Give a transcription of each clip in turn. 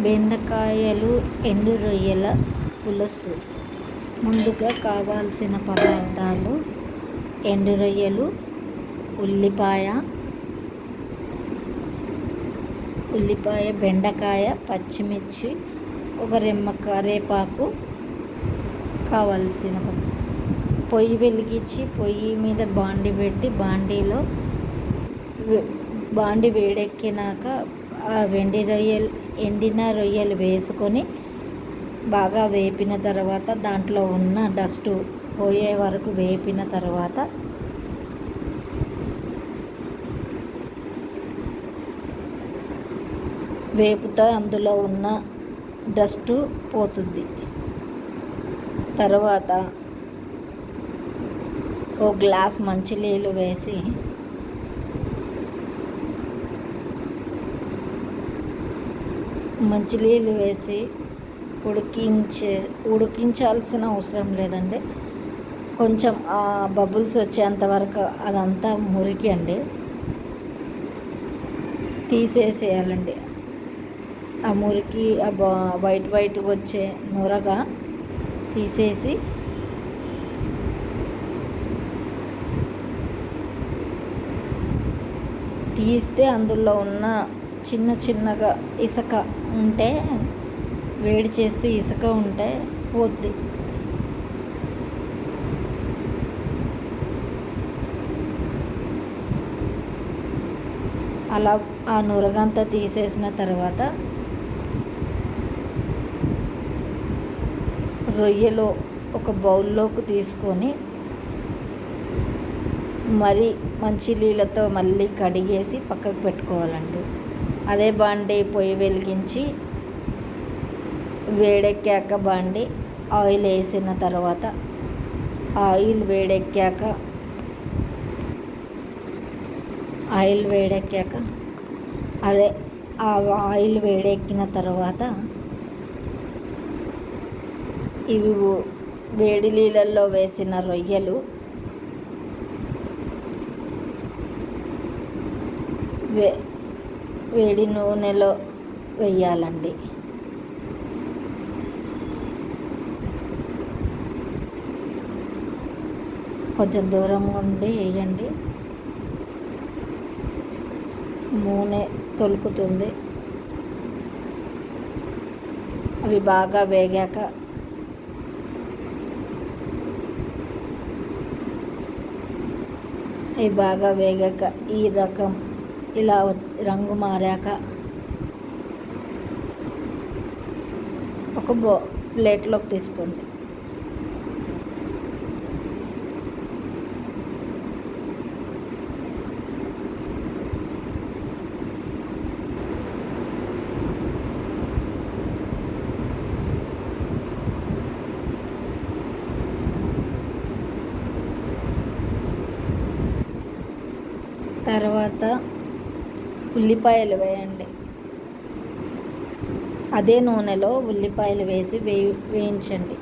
బెండకాయలు ఎండు రొయ్యల పులుసు. ముందుగా కావాల్సిన పదార్థాలు: ఎండు రొయ్యలు, ఉల్లిపాయ, బెండకాయ, పచ్చిమిర్చి, ఒక రెమ్మ కరివేపాకు. కావాల్సిన పొయ్యి వెలిగించి పొయ్యి మీద బాండి పెట్టి బాండి వేడెక్కినాక ఆ ఎండిన రొయ్యలు వేసుకొని బాగా వేపిన తర్వాత దాంట్లో ఉన్న డస్ట్ పోయే వరకు వేపిన తర్వాత వేపుతో అందులో ఉన్న డస్ట్ పోతుంది. తర్వాత ఓ గ్లాస్ మంచినీళ్ళు వేసి ఉడికించాల్సిన అవసరం లేదండి. కొంచెం ఆ బబుల్స్ వచ్చేంత వరకు అదంతా మురికి అండి తీసేసేయాలండి. ఆ మురికి వైట్ వచ్చే నొరగా తీసేసి తీస్తే అందులో ఉన్న చిన్నగా ఇసుక ఉంటే వేడి చేస్తే ఇసుక ఉంటే పోద్ది. అలా ఆ నురగంతా తీసేసిన తర్వాత రొయ్యలు ఒక బౌల్లోకి తీసుకొని మరి మంచినీళ్ళతో మళ్ళీ కడిగేసి పక్కకు పెట్టుకోవాలండి. అదే బాండి పొయ్యి వెలిగించి వేడెక్కాక ఆయిల్ వేసిన తర్వాత ఆయిల్ వేడెక్కాక ఆయిల్ వేడెక్కిన తర్వాత ఇవి వేడి నీళ్ళల్లో వేసిన రొయ్యలు వేడి నూనెలో వేయాలండి. కొంచెం దూరం ఉండి వేయండి, నూనె తొలుకుతుంది. అవి బాగా వేగాక ఈ రకం ఇలా రంగు మారాక ఒక ప్లేట్లోకి తీసుకోండి. తర్వాత ఉల్లిపాయలు వేయండి. అదే నూనెలో ఉల్లిపాయలు వేసి వేయించండి.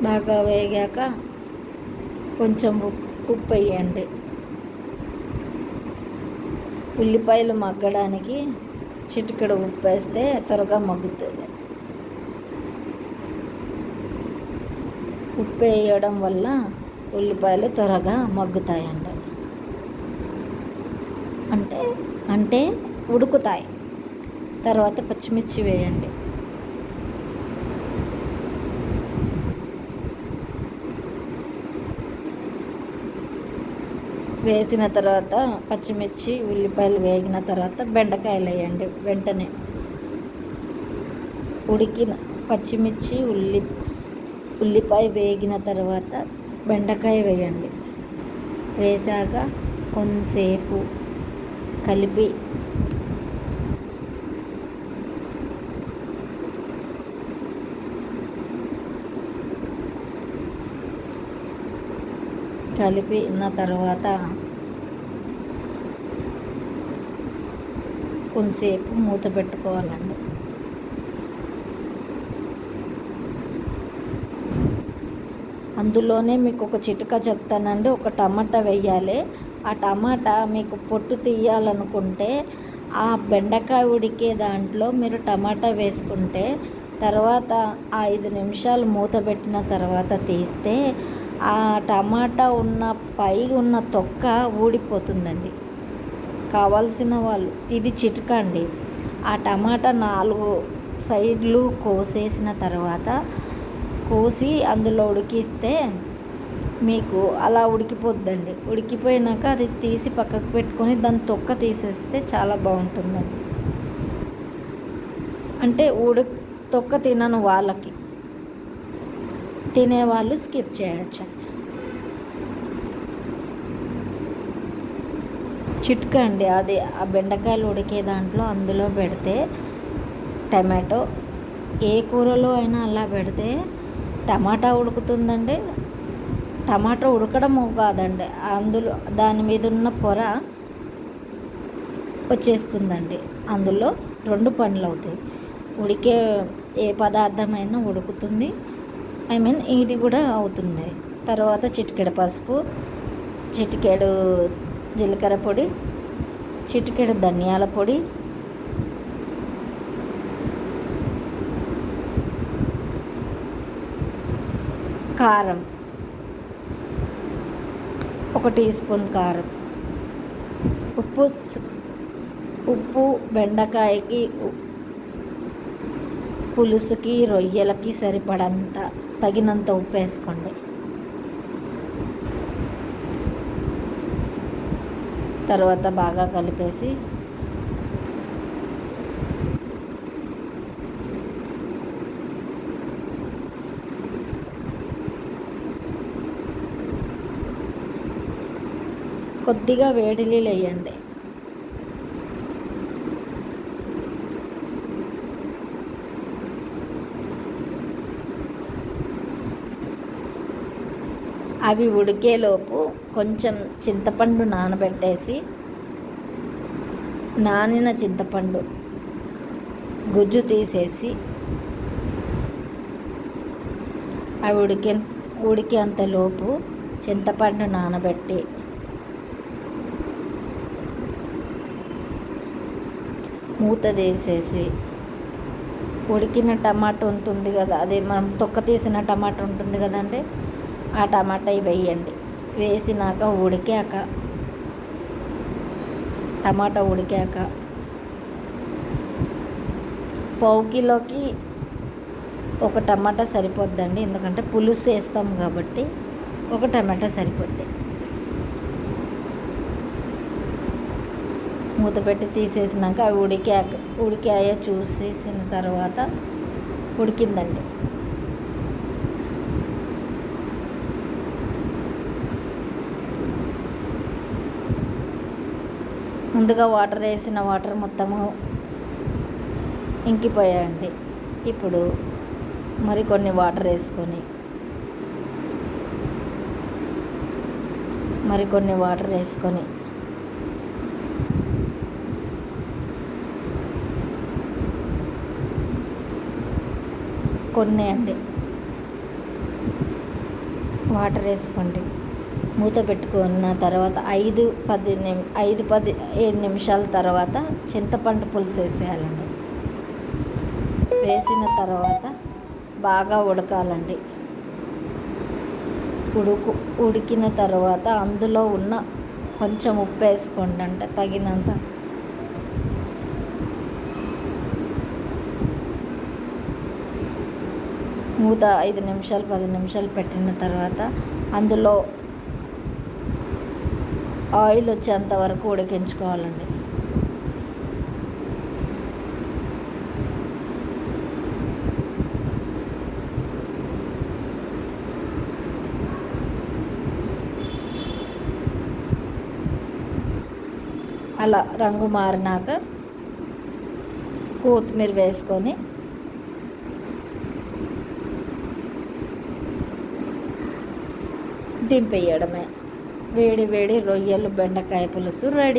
బాగా వేగాక కొంచెం ఉప్పు వేయండి. ఉల్లిపాయలు మగ్గడానికి చిటికెడు ఉప్పు వేస్తే త్వరగా మగ్గుతుంది. ఉప్పు వేయడం వల్ల ఉల్లిపాయలు త్వరగా మగ్గుతాయండి, అంటే ఉడుకుతాయి. తర్వాత పచ్చిమిర్చి వేయండి. వేసిన తర్వాత పచ్చిమిర్చి ఉల్లిపాయలు వేగిన తర్వాత బెండకాయలు వేయండి. వెంటనే ఉడికిన పచ్చిమిర్చి ఉల్లిపాయ వేగిన తర్వాత బెండకాయ వేయండి. వేసాక కొంతసేపు కలిపి కలిపిన తర్వాత కొంతసేపు మూత పెట్టుకోవాలండి. అందులోనే మీకు ఒక చిట్కా చెప్తానండి. ఒక టమాటా వేయాలి. ఆ టమాటా మీకు పొట్టు తీయాలనుకుంటే ఆ బెండకాయ ఉడికే దాంట్లో మీరు టమాటా వేసుకుంటే తర్వాత 5 నిమిషాలు మూత పెట్టిన తర్వాత తీస్తే ఆ టమాటా ఉన్న పై ఉన్న తొక్క ఊడిపోతుందండి. కావాల్సిన వాళ్ళు ఇది చిట్కా అండి. ఆ టమాటా 4 సైడ్లు కోసేసిన తర్వాత కోసి అందులో ఉడికిస్తే మీకు అలా ఉడికిపోద్దండి. ఉడికిపోయినాక అది తీసి పక్కకు పెట్టుకొని దాని తొక్క తీసేస్తే చాలా బాగుంటుందండి. అంటే తొక్క తినని వాళ్ళకి, తినేవాళ్ళు స్కిప్ చేయొచ్చండి. చిట్కా అండి అది. ఆ బెండకాయలు ఉడికే దాంట్లో అందులో పెడితే టమాటో ఏ కూరలో అయినా అలా పెడితే టమాటా ఉడుకుతుందండి. టమాటా ఉడకడం కాదండి, అందులో దాని మీద ఉన్న పొర వచ్చేస్తుందండి. అందులో 2 పనులు అవుతాయి. ఉడికే ఏ పదార్థమైనా ఉడుకుతుంది, ఇది కూడా అవుతుంది. తర్వాత చిటికెడు పసుపు, చిటికెడు జీలకర్ర పొడి, చిటికెడు ధనియాల పొడి, కారం, 1 టీ స్పూన్ కారం, ఉప్పు బెండకాయకి పులుసుకి రొయ్యలకి సరిపడంత తగినంత ఉప్పు వేసుకోండి. తర్వాత బాగా కలిపేసి కొద్దిగా వేడి నీళ్ళు వేయండి. అవి ఉడికేలోపు కొంచెం చింతపండు నానబెట్టేసి, నానిన చింతపండు గుజ్జు తీసేసి అవి ఉడికేంతలోపు చింతపండు నానబెట్టి మూత తీసేసి ఉడికిన టమాటా ఉంటుంది కదా, అదే మనం తొక్క తీసిన టమాటా ఉంటుంది కదండి, ఆ టమాటా వేయండి. వేసినాక టమాటా ఉడికాక పావు కిలోకి 1 టమాటా సరిపోద్దండి. ఎందుకంటే పులుసు వేస్తాం కాబట్టి 1 టమాటా సరిపోద్ది. మూత పెట్టి తీసేసినాక అవి ఉడికాయో చూసేసిన తర్వాత ఉడికిందండి. ముందుగా వేసిన వాటర్ మొత్తము ఇంకిపోయాయండి. ఇప్పుడు మరికొన్ని వాటర్ వేసుకొని కొన్ని అండి వాటర్ వేసుకోండి. మూత పెట్టుకున్న తర్వాత 5-7 నిమిషాల తర్వాత చింతపండు పులుసు వేసేయాలండి. వేసిన తర్వాత బాగా ఉడకాలండి. ఉడికిన తర్వాత అందులో ఉన్న కొంచెం ఉప్పు వేసుకోండి, అంటే తగినంత. మూత 5 నిమిషాలు 10 నిమిషాలు పెట్టిన తర్వాత అందులో ఆయిల్ వచ్చేంత వరకు ఉడికించుకోవాలండి. అలా రంగు మారినాక కొత్తిమీర వేసుకొని దింపేయడమే. వేడి వేడి రొయ్యలు బెండకాయ పులుసు రెడీ.